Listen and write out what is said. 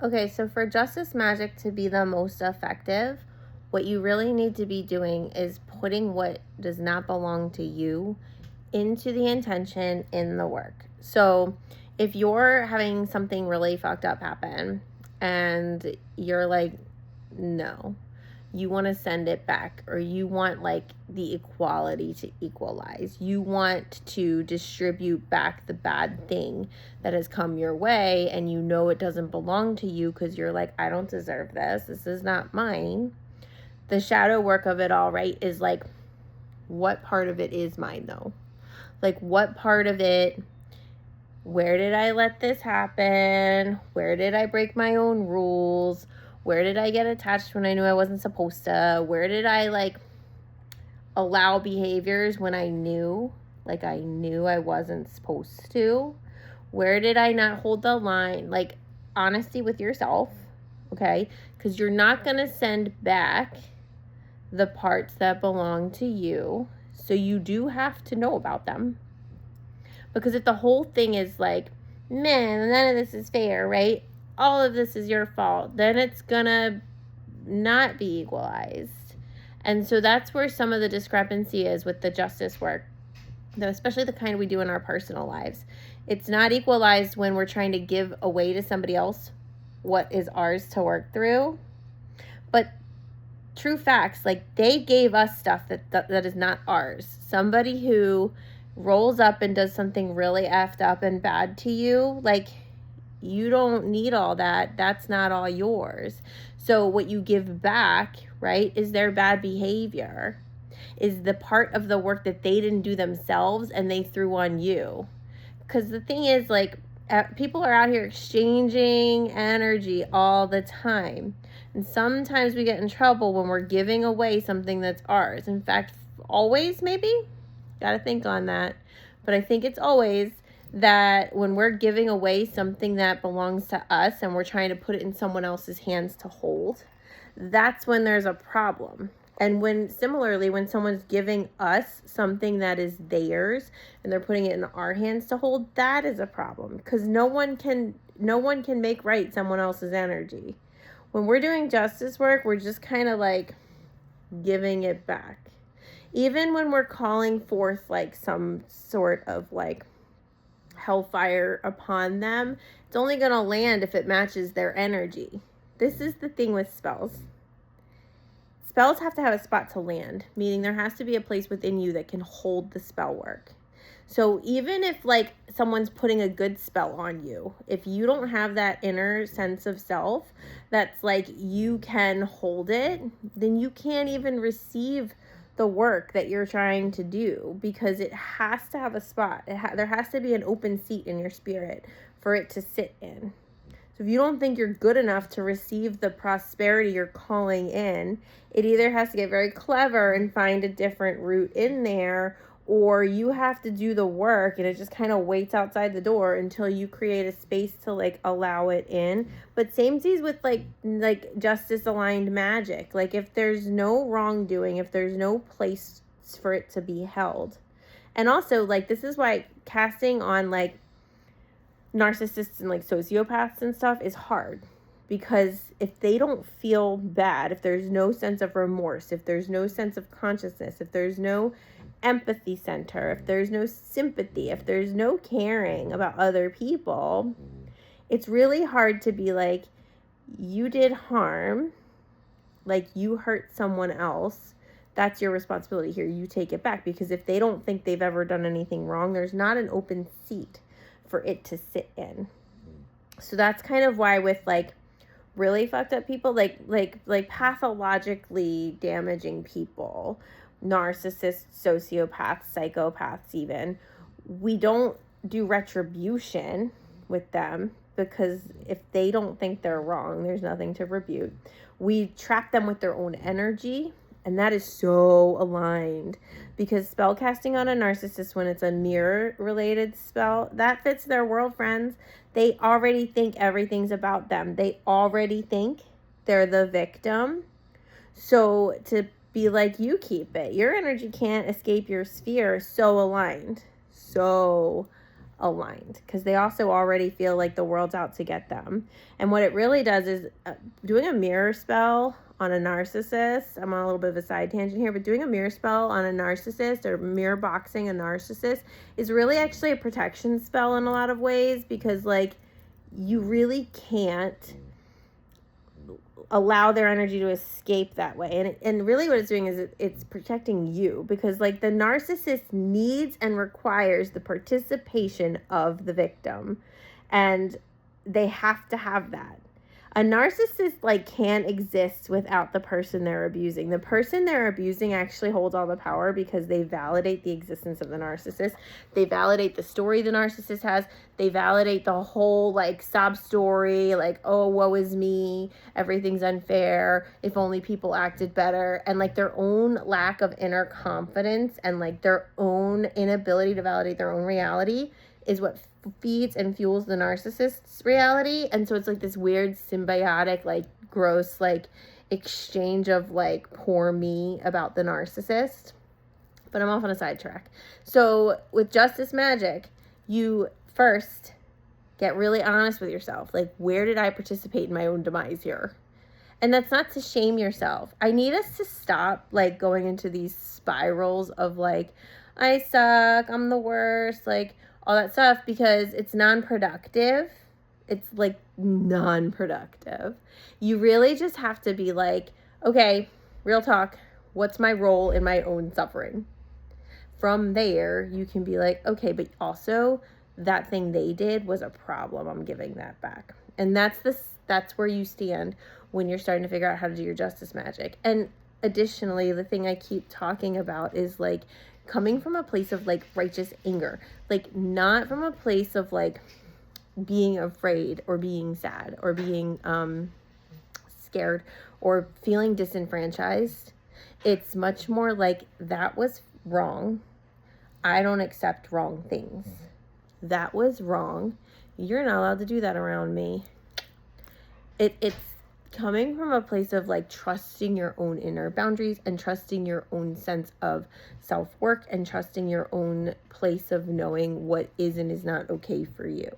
Okay, so for Justice Magic to be the most effective, what you really need to be doing is putting what does not belong to you into the intention in the work. So if you're having something really fucked up happen and you're like, no, you want to send it back, or you want like the equality to equalize, you want to distribute back the bad thing that has come your way, and you know it doesn't belong to you because you're like, I don't deserve this, this is not mine. The shadow work of it all, right, is like, what part of it is mine though? Like, what part of it, where did I let this happen? Where did I break my own rules? Where did I get attached when I knew I wasn't supposed to? Where did I like allow behaviors when I knew I wasn't supposed to? Where did I not hold the line? Like, honesty with yourself, okay? Because you're not going to send back the parts that belong to you. So you do have to know about them. Because if the whole thing is like, man, none of this is fair, right? All of this is your fault, then it's gonna not be equalized. And so that's where some of the discrepancy is with the justice work, especially the kind we do in our personal lives. It's not equalized when we're trying to give away to somebody else what is ours to work through. But true facts, like, they gave us stuff that is not ours. Somebody who rolls up and does something really effed up and bad to you, like, you don't need all that. That's not all yours. So what you give back, right, is their bad behavior, is the part of the work that they didn't do themselves and they threw on you. Because the thing is, like, people are out here exchanging energy all the time. And sometimes we get in trouble when we're giving away something that's ours. In fact, always, maybe? Got to think on that. But I think it's always that when we're giving away something that belongs to us and we're trying to put it in someone else's hands to hold, that's when there's a problem. And when someone's giving us something that is theirs and they're putting it in our hands to hold, that is a problem, because no one can make right someone else's energy. When we're doing justice work, we're just kind of like giving it back. Even when we're calling forth like some sort of like hellfire upon them, it's only going to land if it matches their energy. This is the thing with spells. Spells have to have a spot to land, meaning there has to be a place within you that can hold the spell work. So even if like someone's putting a good spell on you, if you don't have that inner sense of self that's like you can hold it, then you can't even receive the work that you're trying to do, because it has to have a spot. There has to be an open seat in your spirit for it to sit in. So if you don't think you're good enough to receive the prosperity you're calling in, it either has to get very clever and find a different route in there, or you have to do the work and it just kind of waits outside the door until you create a space to like allow it in. But samesies with like justice aligned magic. Like, if there's no wrongdoing, if there's no place for it to be held. And also, like, this is why casting on like narcissists and like sociopaths and stuff is hard, because if they don't feel bad, if there's no sense of remorse, if there's no sense of consciousness, if there's no empathy center, if there's no sympathy, if there's no caring about other people, it's really hard to be like, you did harm, like you hurt someone else, that's your responsibility here, you take it back. Because if they don't think they've ever done anything wrong, there's not an open seat for it to sit in. So that's kind of why with like really fucked up people, like pathologically damaging people, narcissists, sociopaths, psychopaths even, we don't do retribution with them, because if they don't think they're wrong, there's nothing to rebuke. We trap them with their own energy, and that is so aligned, because spell casting on a narcissist, when it's a mirror related spell, that fits their world, friends. They already think everything's about them. They already think they're the victim. So to be like, you keep it, your energy can't escape your sphere, so aligned. So aligned, because they also already feel like the world's out to get them. And what it really does is doing a mirror spell on a narcissist. I'm on a little bit of a side tangent here, but doing a mirror spell on a narcissist, or mirror boxing a narcissist, is really actually a protection spell in a lot of ways, because like you really can't allow their energy to escape that way. And really what it's doing is it's protecting you, because like the narcissist needs and requires the participation of the victim, and they have to have that. A narcissist like can't exist without the person they're abusing. The person they're abusing actually holds all the power, because they validate the existence of the narcissist. They validate the story the narcissist has. They validate the whole like sob story, like, oh, woe is me, everything's unfair, if only people acted better. And like their own lack of inner confidence and like their own inability to validate their own reality is what feeds and fuels the narcissist's reality. And so it's like this weird symbiotic, like gross, like exchange of like poor me about the narcissist. But I'm off on a sidetrack. So with Justice Magic, you first get really honest with yourself. Like, where did I participate in my own demise here? And that's not to shame yourself. I need us to stop like going into these spirals of like, I suck, I'm the worst, like all that stuff, because it's non-productive. It's like non-productive. You really just have to be like, okay, real talk, what's my role in my own suffering? From there, you can be like, okay, but also that thing they did was a problem. I'm giving that back. And that's where you stand when you're starting to figure out how to do your Justice Magic. And additionally, the thing I keep talking about is like coming from a place of like righteous anger, like not from a place of like being afraid or being sad or being scared or feeling disenfranchised. It's much more like, that was wrong. I don't accept wrong things. That was wrong. You're not allowed to do that around me. It's coming from a place of like trusting your own inner boundaries and trusting your own sense of self-work and trusting your own place of knowing what is and is not okay for you.